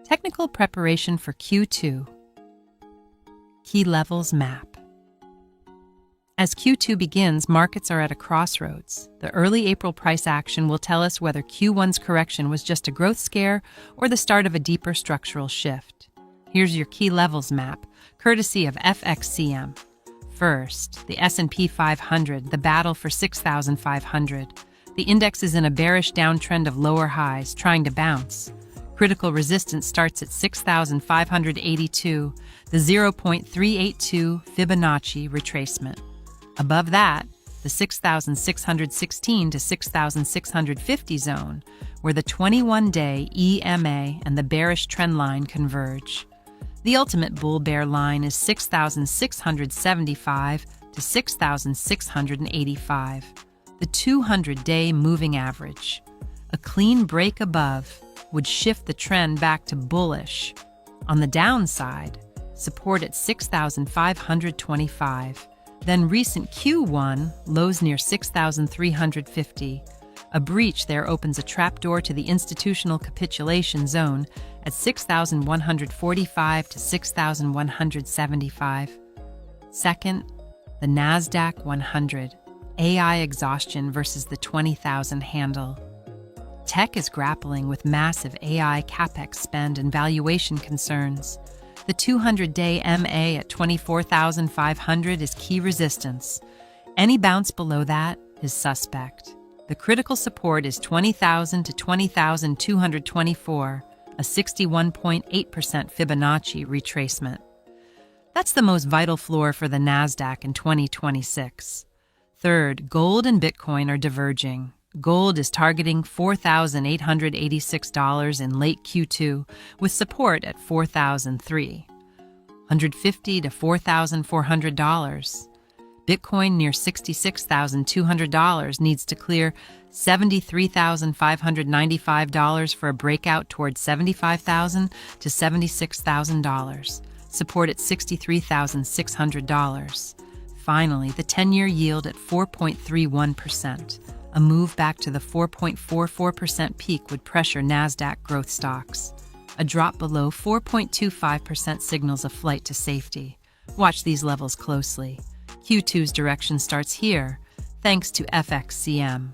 Technical preparation for Q2. Key levels map. As Q2 begins, markets are at a crossroads. The early April price action will tell us whether Q1's correction was just a growth scare or the start of a deeper structural shift. Here's your key levels map, courtesy of FXCM. First, the S&P 500, the battle for 6,500. The index is in a bearish downtrend of lower highs, trying to bounce. Critical resistance starts at 6,582, the 0.382 Fibonacci retracement. Above that, the 6,616 to 6,650 zone, where the 21-day EMA and the bearish trend line converge. The ultimate bull-bear line is 6,675 to 6,685, the 200-day moving average. A clean break above would shift the trend back to bullish. On the downside, support at 6,525, then recent Q1 lows near 6,350. A breach there opens a trapdoor to the institutional capitulation zone at 6,145 to 6,175. Second, the NASDAQ 100, AI exhaustion versus the 20,000 handle. Tech is grappling with massive AI capex spend and valuation concerns. The 200-day MA at 24,500 is key resistance. Any bounce below that is suspect. The critical support is 20,000 to 20,224, a 61.8% Fibonacci retracement. That's the most vital floor for the NASDAQ in 2026. Third, gold and Bitcoin are diverging. Gold is targeting $4,886 in late Q2, with support at $4,350 to $4,400. Bitcoin near $66,200 needs to clear $73,595 for a breakout towards $75,000 to $76,000. Support at $63,600. Finally, the 10-year yield at 4.31%. A move back to the 4.44% peak would pressure NASDAQ growth stocks. A drop below 4.25% signals a flight to safety. Watch these levels closely. Q2's direction starts here, thanks to FXCM.